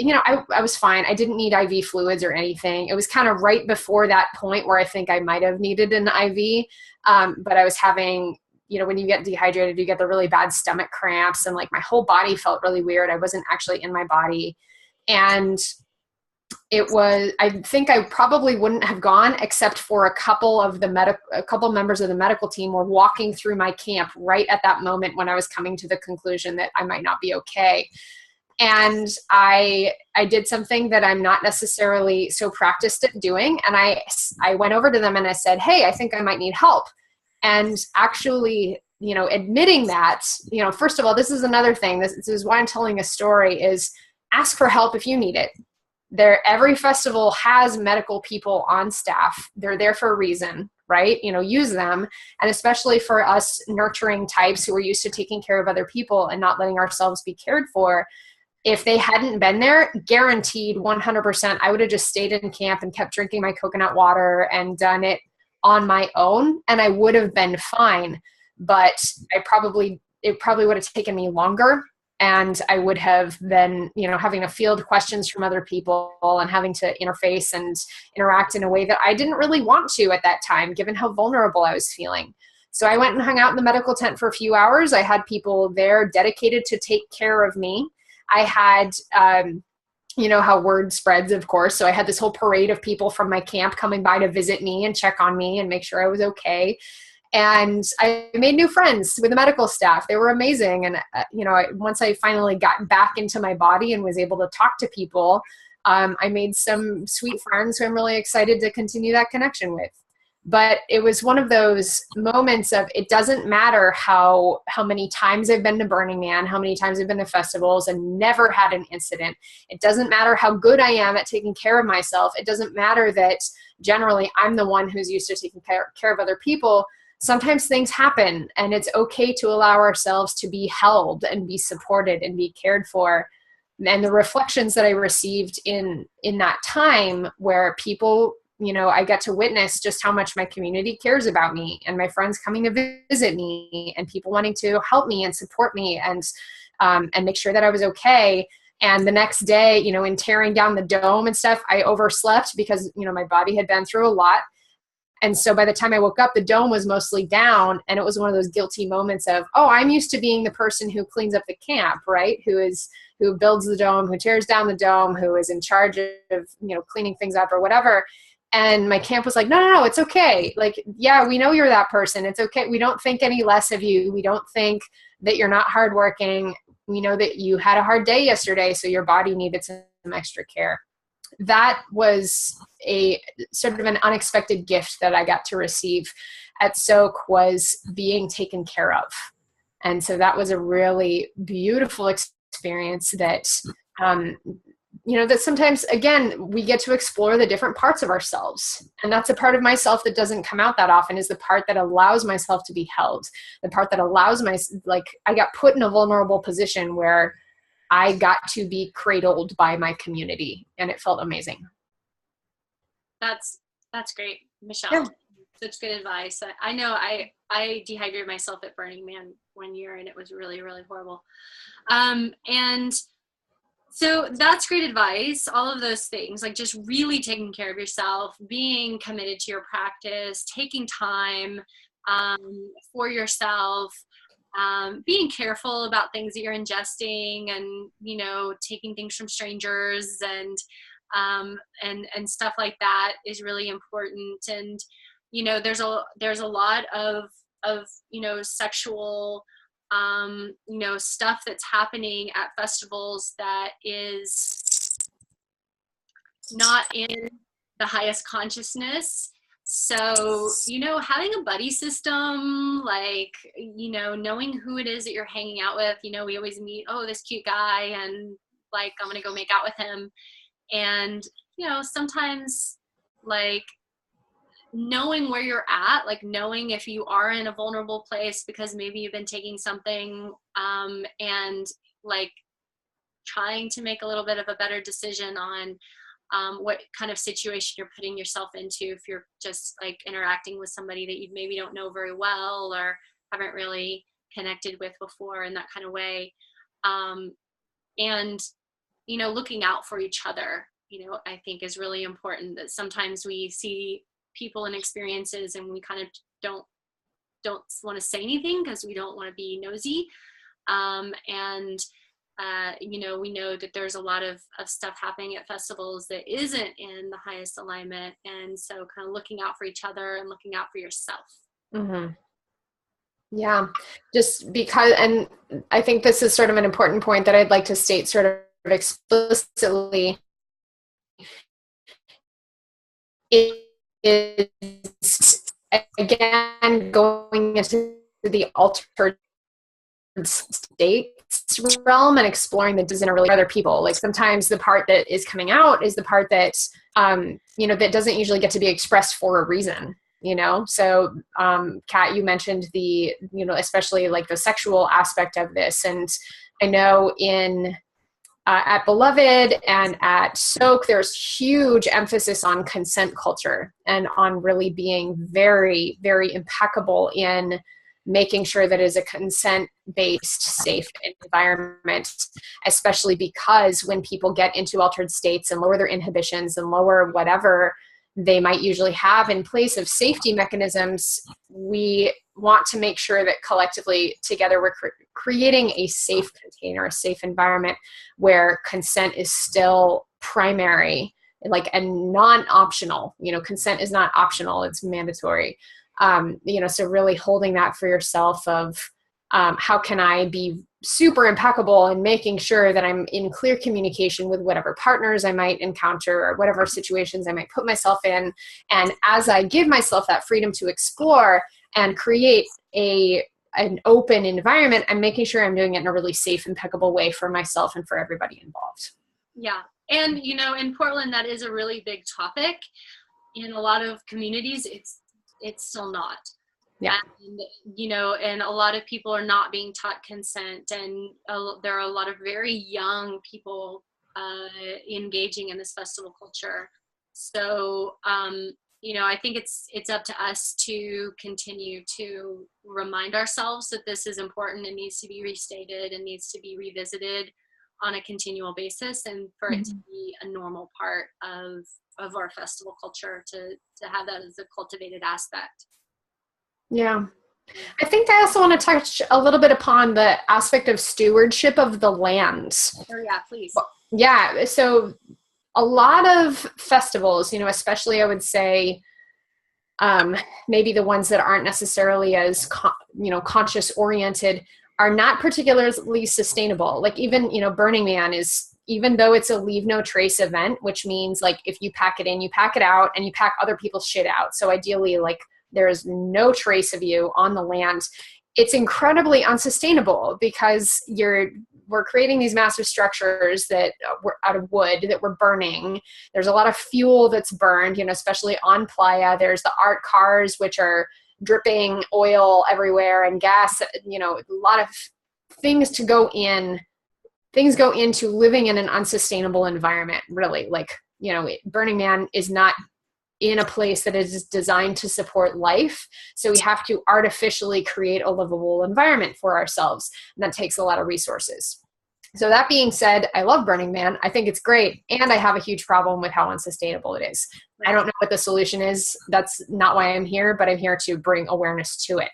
I was fine. I didn't need IV fluids or anything. It was kind of right before that point where I think I might have needed an IV. But I was having, when you get dehydrated, you get the really bad stomach cramps, and like my whole body felt really weird. I wasn't actually in my body. And I think I probably wouldn't have gone except for a couple members of the medical team were walking through my camp right at that moment when I was coming to the conclusion that I might not be okay. And I did something that I'm not necessarily so practiced at doing. And I went over to them and I said, hey, I think I might need help. And actually, admitting that, first of all, this is another thing. This is why I'm telling a story, is ask for help if you need it. Every festival has medical people on staff. They're there for a reason, right? Use them. And especially for us nurturing types who are used to taking care of other people and not letting ourselves be cared for, if they hadn't been there, guaranteed 100%, I would have just stayed in camp and kept drinking my coconut water and done it on my own, and I would have been fine. But it probably would have taken me longer, and I would have been, having to field questions from other people and having to interface and interact in a way that I didn't really want to at that time, given how vulnerable I was feeling. So I went and hung out in the medical tent for a few hours. I had people there dedicated to take care of me. I had, you know how word spreads, of course. So I had this whole parade of people from my camp coming by to visit me and check on me and make sure I was okay. And I made new friends with the medical staff. They were amazing. And, you know, once I finally got back into my body and was able to talk to people, I made some sweet friends who I'm really excited to continue that connection with. But it was one of those moments of, it doesn't matter how many times I've been to Burning Man, how many times I've been to festivals and never had an incident. It doesn't matter how good I am at taking care of myself. It doesn't matter that generally I'm the one who's used to taking care of other people. Sometimes things happen, and it's okay to allow ourselves to be held and be supported and be cared for. And the reflections that I received in that time, where people, you know, I get to witness just how much my community cares about me, and my friends coming to visit me, and people wanting to help me and support me and make sure that I was okay. And the next day, you know, in tearing down the dome and stuff, I overslept because, you know, my body had been through a lot. And so by the time I woke up, the dome was mostly down, and it was one of those guilty moments of, oh, I'm used to being the person who cleans up the camp, right? Who builds the dome, who tears down the dome, who is in charge of, you know, cleaning things up or whatever. And my camp was like, no, it's okay. Like, yeah, we know you're that person. It's okay. We don't think any less of you. We don't think that you're not hardworking. We know that you had a hard day yesterday, so your body needed some extra care. That was a sort of an unexpected gift that I got to receive at Soak, was being taken care of. And so that was a really beautiful experience that, you know, that sometimes, again, we get to explore the different parts of ourselves. And that's a part of myself that doesn't come out that often, is the part that allows myself to be held, the part that allows I got put in a vulnerable position where I got to be cradled by my community, and it felt amazing. That's great, Michelle. Yeah. Such good advice. I know I dehydrated myself at Burning Man one year, and it was really, really horrible. And so that's great advice. All of those things, like just really taking care of yourself, being committed to your practice, taking time for yourself, being careful about things that you're ingesting, and, you know, taking things from strangers and stuff like that is really important. And, you know, there's a lot of, you know, sexual, you know, stuff that's happening at festivals that is not in the highest consciousness. So, you know, having a buddy system, like, you know, knowing who it is that you're hanging out with. You know, we always meet, oh, this cute guy, and like, I'm gonna go make out with him. And, you know, sometimes, like, knowing where you're at, like knowing if you are in a vulnerable place because maybe you've been taking something, and like trying to make a little bit of a better decision on what kind of situation you're putting yourself into, if you're just like interacting with somebody that you maybe don't know very well or haven't really connected with before in that kind of way. And, you know, looking out for each other, you know, I think is really important. That sometimes we see people and experiences and we kind of don't want to say anything because we don't want to be nosy. You know, we know that there's a lot of stuff happening at festivals that isn't in the highest alignment. And so kind of looking out for each other and looking out for yourself. Mm-hmm. Yeah, just because, and I think this is sort of an important point that I'd like to state sort of explicitly. It is, again, going into the altered states realm and exploring the doesn't really other people. Like sometimes the part that is coming out is the part that, you know, that doesn't usually get to be expressed for a reason. You know, so Kat, you mentioned the, you know, especially like the sexual aspect of this. And I know in at Beloved and at Soak, there's huge emphasis on consent culture and on really being very, very impeccable in making sure that it is a consent-based, safe environment, especially because when people get into altered states and lower their inhibitions and lower whatever, they might usually have in place of safety mechanisms, we want to make sure that collectively together we're creating a safe container, a safe environment where consent is still primary, like, and non-optional. Consent is not optional, it's mandatory. So really holding that for yourself of how can I be super impeccable in making sure that I'm in clear communication with whatever partners I might encounter or whatever situations I might put myself in. And as I give myself that freedom to explore and create an open environment, I'm making sure I'm doing it in a really safe, impeccable way for myself and for everybody involved. Yeah. And, in Portland, that is a really big topic. In a lot of communities, it's still not. Yeah. And, and a lot of people are not being taught consent, and there are a lot of very young people engaging in this festival culture. So, I think it's up to us to continue to remind ourselves that this is important and needs to be restated and needs to be revisited on a continual basis, and for it to be a normal part of our festival culture, to have that as a cultivated aspect. Yeah. I think I also want to touch a little bit upon the aspect of stewardship of the land. Oh yeah, please. Yeah. So a lot of festivals, especially I would say, maybe the ones that aren't necessarily as, conscious oriented, are not particularly sustainable. Like even, Burning Man is, even though it's a leave no trace event, which means like if you pack it in, you pack it out, and you pack other people's shit out. So ideally, like, there is no trace of you on the land. It's incredibly unsustainable because we're creating these massive structures that were out of wood that we're burning. There's a lot of fuel that's burned, especially on Playa. There's the art cars, which are dripping oil everywhere, and gas, a lot of things go into living in an unsustainable environment, really. Like, Burning Man is not in a place that is designed to support life. So we have to artificially create a livable environment for ourselves. And that takes a lot of resources. So that being said, I love Burning Man. I think it's great. And I have a huge problem with how unsustainable it is. I don't know what the solution is. That's not why I'm here, but I'm here to bring awareness to it.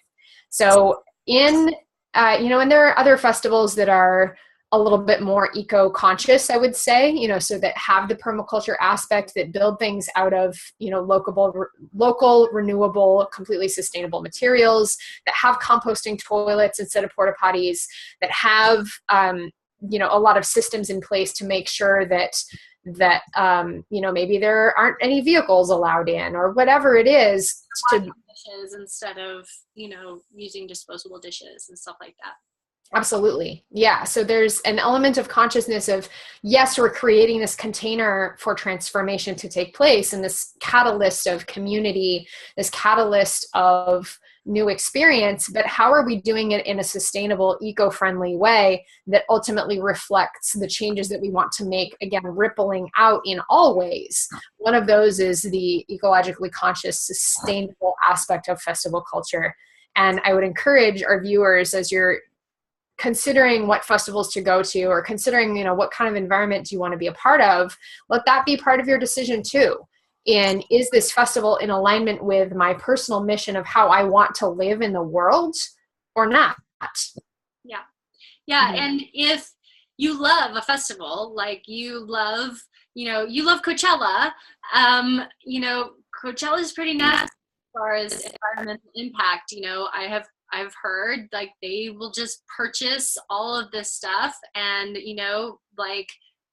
So and there are other festivals that are a little bit more eco-conscious, I would say, so that have the permaculture aspect, that build things out of, local, renewable, completely sustainable materials, that have composting toilets instead of porta potties, that have, a lot of systems in place to make sure that maybe there aren't any vehicles allowed in, or whatever it is, to dishes instead of, using disposable dishes and stuff like that. Absolutely. Yeah. So there's an element of consciousness of, yes, we're creating this container for transformation to take place, and this catalyst of community, this catalyst of new experience, but how are we doing it in a sustainable, eco-friendly way that ultimately reflects the changes that we want to make, again, rippling out in all ways. One of those is the ecologically conscious, sustainable aspect of festival culture. And I would encourage our viewers, as you're considering what festivals to go to, or considering, what kind of environment do you want to be a part of, let that be part of your decision too. And is this festival in alignment with my personal mission of how I want to live in the world or not? Yeah. Yeah. Mm-hmm. And if you love a festival, like you love Coachella, Coachella is pretty nice as far as environmental impact. I've heard like they will just purchase all of this stuff and,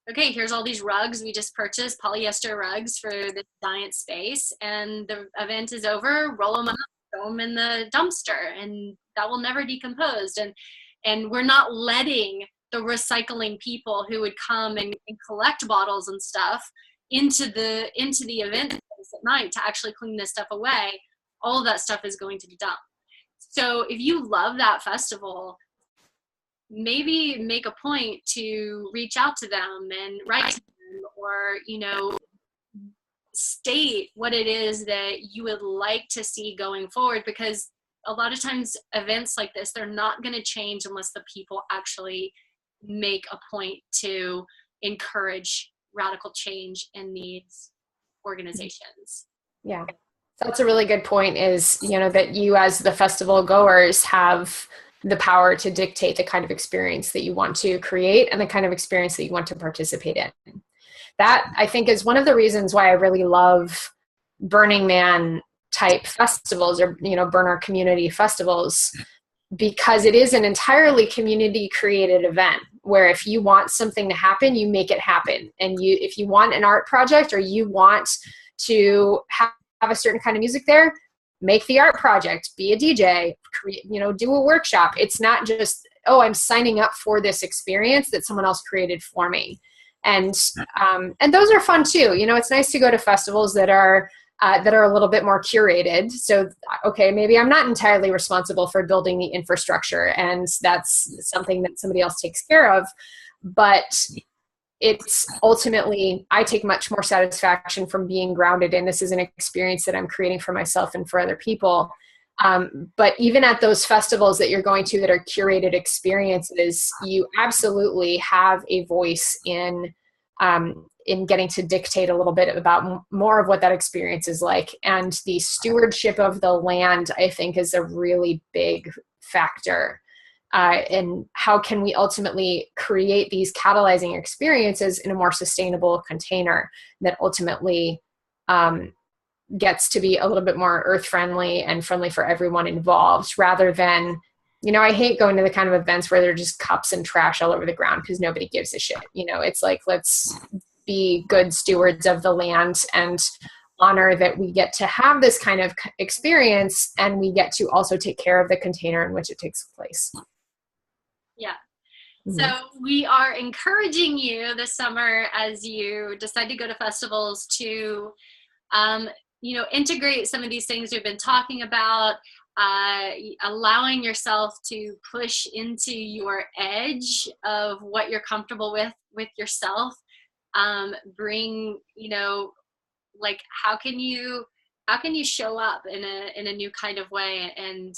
okay, here's all these rugs we just purchased, polyester rugs for the giant space, and the event is over, roll them up, throw them in the dumpster, and that will never decompose. And we're not letting the recycling people who would come and collect bottles and stuff into the event space at night to actually clean this stuff away. All of that stuff is going to the dump. So if you love that festival, maybe make a point to reach out to them and write to them, or, state what it is that you would like to see going forward, because a lot of times events like this, they're not going to change unless the people actually make a point to encourage radical change in these organizations. Yeah. That's a really good point, is, that you as the festival goers have the power to dictate the kind of experience that you want to create and the kind of experience that you want to participate in. That, I think, is one of the reasons why I really love Burning Man type festivals, or, burner community festivals, because it is an entirely community created event where if you want something to happen, you make it happen. And if you want an art project, or you want to have a certain kind of music there, make the art project, be a DJ, create, do a workshop. It's not just, oh, I'm signing up for this experience that someone else created for me. And those are fun too. It's nice to go to festivals that are a little bit more curated. So, okay, maybe I'm not entirely responsible for building the infrastructure, and that's something that somebody else takes care of. But it's ultimately, I take much more satisfaction from being grounded in this is an experience that I'm creating for myself and for other people. But even at those festivals that you're going to that are curated experiences, you absolutely have a voice in getting to dictate a little bit about more of what that experience is like. And the stewardship of the land, I think, is a really big factor. And how can we ultimately create these catalyzing experiences in a more sustainable container that ultimately gets to be a little bit more earth friendly and friendly for everyone involved, rather than, I hate going to the kind of events where there are just cups and trash all over the ground because nobody gives a shit. It's like, let's be good stewards of the land and honor that we get to have this kind of experience, and we get to also take care of the container in which it takes place. Yeah. So we are encouraging you this summer, as you decide to go to festivals, to integrate some of these things we've been talking about, allowing yourself to push into your edge of what you're comfortable with yourself. Bring, like, how can you show up in a new kind of way, and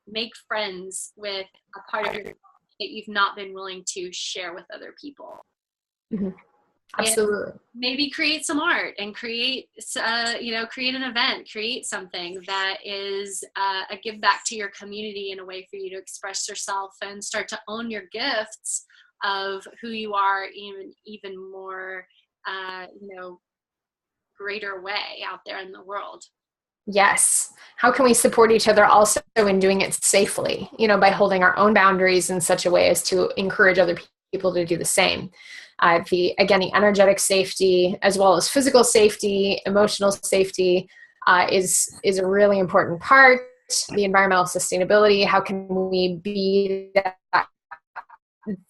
make friends with a part of your that you've not been willing to share with other people. Absolutely. And maybe create some art, and create an event, create something that is a give back to your community, in a way for you to express yourself and start to own your gifts of who you are, even more, greater way out there in the world. Yes. How can we support each other also in doing it safely, by holding our own boundaries in such a way as to encourage other people to do the same? The energetic safety, as well as physical safety, emotional safety, is a really important part. The environmental sustainability, how can we be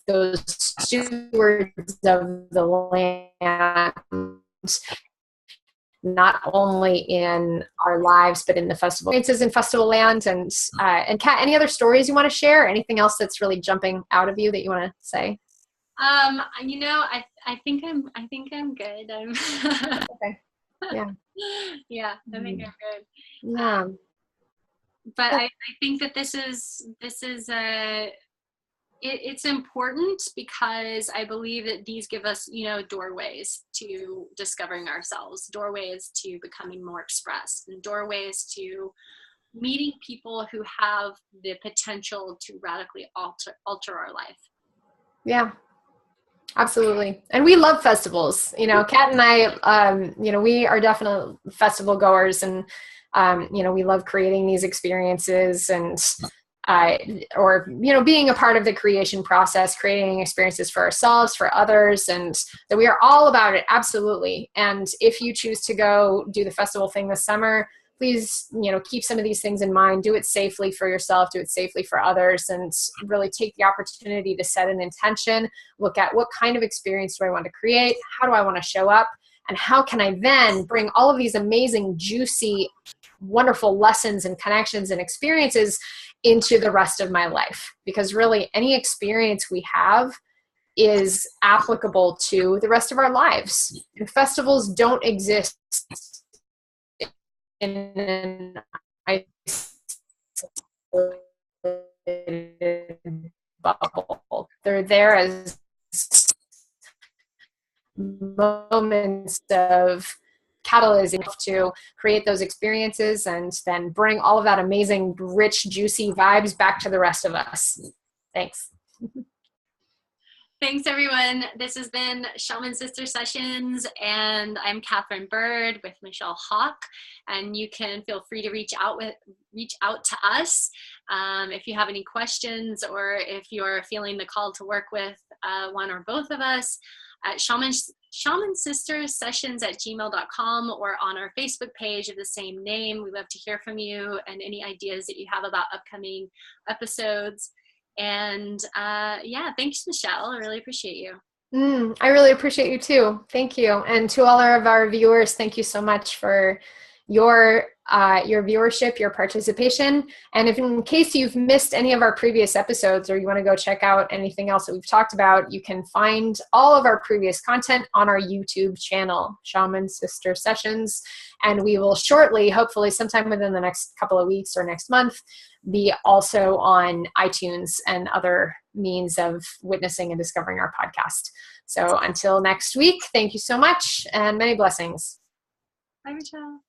those stewards of the land, not only in our lives, but in the festival experiences in festival land. And Kat, any other stories you want to share? Anything else that's really jumping out of you that you want to say? I think I'm good. Okay. Yeah. Yeah, I think I'm good. Yeah. But I think that this is it's important, because I believe that these give us, doorways to discovering ourselves, doorways to becoming more expressed, and doorways to meeting people who have the potential to radically alter our life. Yeah, absolutely. And we love festivals. Kat and I, we are definitely festival goers, and, we love creating these experiences, and being a part of the creation process, creating experiences for ourselves, for others, and that we are all about it. Absolutely. And if you choose to go do the festival thing this summer, please, keep some of these things in mind. Do it safely for yourself, do it safely for others, and really take the opportunity to set an intention, look at what kind of experience do I want to create? How do I want to show up? And how can I then bring all of these amazing, juicy, wonderful lessons and connections and experiences into the rest of my life? Because really, any experience we have is applicable to the rest of our lives. And festivals don't exist in an isolated bubble. They're there as moments of catalyst enough to create those experiences and then bring all of that amazing, rich, juicy vibes back to the rest of us. Thanks. Thanks, everyone. This has been Shaman Sister Sessions, and I'm Katherine Bird with Michelle Hawk. And you can feel free to reach out to us if you have any questions, or if you're feeling the call to work with one or both of us at Shaman Sister Sessions at gmail.com, or on our Facebook page of the same name. We love to hear from you and any ideas that you have about upcoming episodes. And yeah, thanks, Michelle. I really appreciate you. I really appreciate you too. Thank you. And to all of our viewers, thank you so much for your viewership, your participation. And if in case you've missed any of our previous episodes, or you want to go check out anything else that we've talked about, you can find all of our previous content on our YouTube channel, Shaman Sister Sessions. And we will shortly, hopefully sometime within the next couple of weeks or next month, be also on iTunes and other means of witnessing and discovering our podcast. So until next week, thank you so much and many blessings. Bye, Michelle.